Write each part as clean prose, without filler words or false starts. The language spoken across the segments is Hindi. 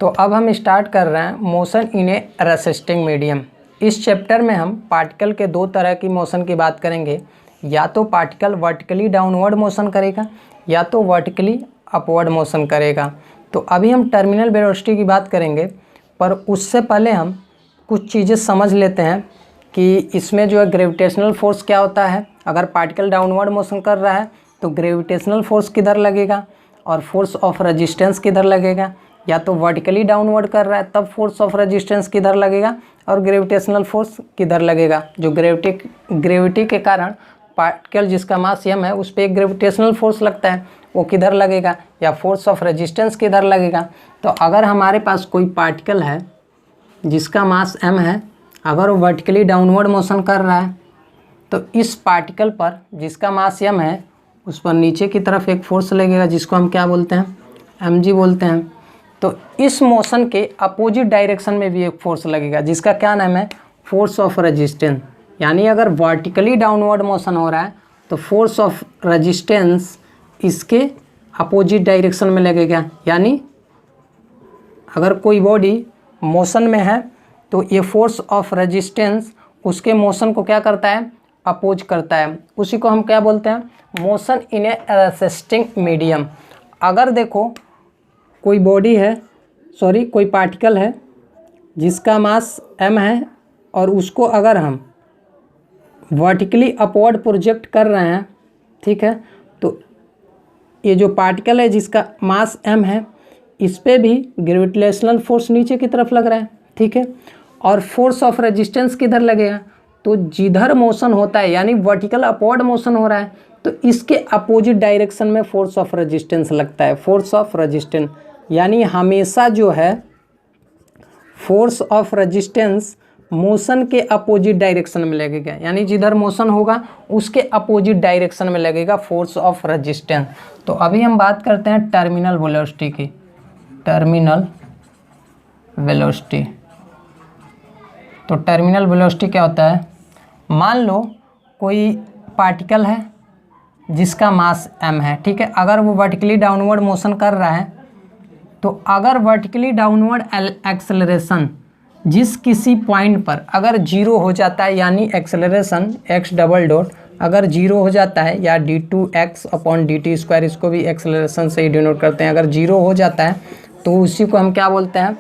तो अब हम स्टार्ट कर रहे हैं motion in A resisting medium. इस चैप्टर में हम पार्टिकल के दो तरह की मोशन की बात करेंगे, या तो पार्टिकल वर्टिकली डाउनवर्ड मोशन करेगा या तो वर्टिकली अपवर्ड मोशन करेगा। तो अभी हम टर्मिनल वेलोसिटी की बात करेंगे, पर उससे पहले हम कुछ चीज़ें समझ लेते हैं कि इसमें जो है ग्रेविटेशनल फोर्स क्या होता है। अगर पार्टिकल डाउनवर्ड मोशन कर रहा है तो ग्रेविटेशनल फोर्स किधर लगेगा और फोर्स ऑफ रेजिस्टेंस किधर लगेगा, या तो वर्टिकली डाउनवर्ड कर रहा है तब फोर्स ऑफ रेजिस्टेंस किधर लगेगा और ग्रेविटेशनल फोर्स किधर लगेगा। जो ग्रेविटी के कारण पार्टिकल जिसका मास m है उस पर एक ग्रेविटेशनल फोर्स लगता है, वो किधर लगेगा, या फोर्स ऑफ रेजिस्टेंस किधर लगेगा। तो अगर हमारे पास कोई पार्टिकल है जिसका मास m है, अगर वो वर्टिकली डाउनवर्ड मोशन कर रहा है तो इस पार्टिकल पर जिसका मास m है उस पर नीचे की तरफ एक फोर्स लगेगा जिसको हम क्या बोलते हैं, mg बोलते हैं। तो इस मोशन के अपोजिट डायरेक्शन में भी एक फोर्स लगेगा जिसका क्या नाम है, फोर्स ऑफ रेजिस्टेंस। यानी अगर वर्टिकली डाउनवर्ड मोशन हो रहा है तो फोर्स ऑफ रेजिस्टेंस इसके अपोजिट डायरेक्शन में लगेगा। यानी अगर कोई बॉडी मोशन में है तो ये फोर्स ऑफ रेजिस्टेंस उसके मोशन को क्या करता है, अपोज करता है। उसी को हम क्या बोलते हैं, motion in A resisting medium. अगर देखो कोई बॉडी है, कोई पार्टिकल है जिसका मास m है और उसको अगर हम वर्टिकली अपवर्ड प्रोजेक्ट कर रहे हैं, ठीक है, तो ये जो पार्टिकल है जिसका मास m है इस पे भी ग्रेविटेशनल फोर्स नीचे की तरफ लग रहा है, ठीक है। और फोर्स ऑफ रेजिस्टेंस किधर लगेगा, तो जिधर मोशन होता है यानी वर्टिकल अपवर्ड मोशन हो रहा है तो इसके अपोजिट डायरेक्शन में फोर्स ऑफ रेजिस्टेंस लगता है। फोर्स ऑफ रेजिस्टेंस यानी हमेशा जो है फोर्स ऑफ रेजिस्टेंस मोशन के अपोजिट डायरेक्शन में लगेगा, यानी जिधर मोशन होगा उसके अपोजिट डायरेक्शन में लगेगा फोर्स ऑफ रेजिस्टेंस। तो अभी हम बात करते हैं टर्मिनल वेलोसिटी की। टर्मिनल वेलोसिटी, तो टर्मिनल वेलोसिटी क्या होता है, मान लो कोई पार्टिकल है जिसका मास m है, ठीक है। अगर वो वर्टिकली डाउनवर्ड मोशन कर रहा है तो अगर वर्टिकली डाउनवर्ड एक्सेलरेशन जिस किसी पॉइंट पर अगर जीरो हो जाता है, यानी एक्सेलरेशन x डबल डॉट अगर जीरो हो जाता है, या d2x/dt², इसको भी एक्सेलरेशन से ही डिनोट करते हैं, अगर जीरो हो जाता है तो उसी को हम क्या बोलते हैं,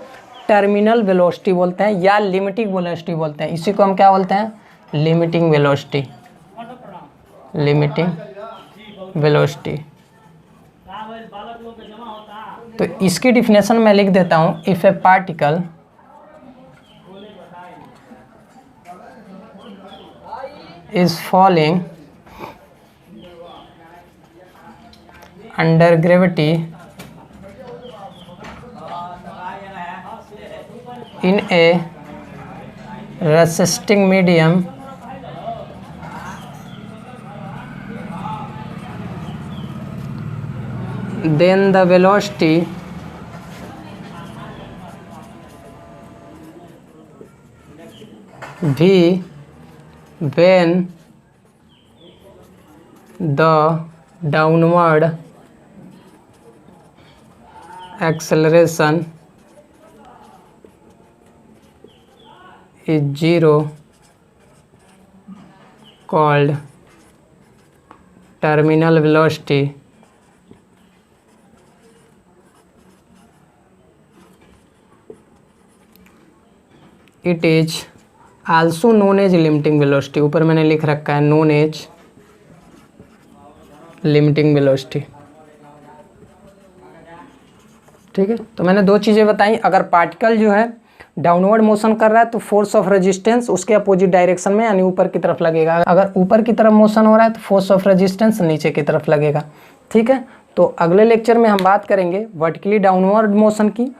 टर्मिनल वेलोसिटी बोलते हैं या लिमिटिंग वेलोसिटी बोलते हैं। इसी को हम क्या बोलते हैं, लिमिटिंग वेलोसिटी। लिमिटिंग वेलोसिटी, तो इसकी डिफिनेशन मैं लिख देता हूँ। If A particle is falling under gravity in a resisting medium then the velocity v when the downward acceleration is zero called terminal velocity. It is also known as limiting velocity। ऊपर मैंने लिख रखा है known as limiting velocity, ठीक है। तो मैंने दो चीज़ें बताई, अगर पार्टिकल जो है डाउनवर्ड मोशन कर रहा है तो फोर्स ऑफ रेजिस्टेंस उसके अपोजिट डायरेक्शन में यानी ऊपर की तरफ लगेगा। अगर ऊपर की तरफ मोशन हो रहा है तो फोर्स ऑफ रेजिस्टेंस नीचे की तरफ लगेगा, ठीक है। तो अगले लेक्चर में हम बात करेंगे वर्टिकली डाउनवर्ड मोशन की।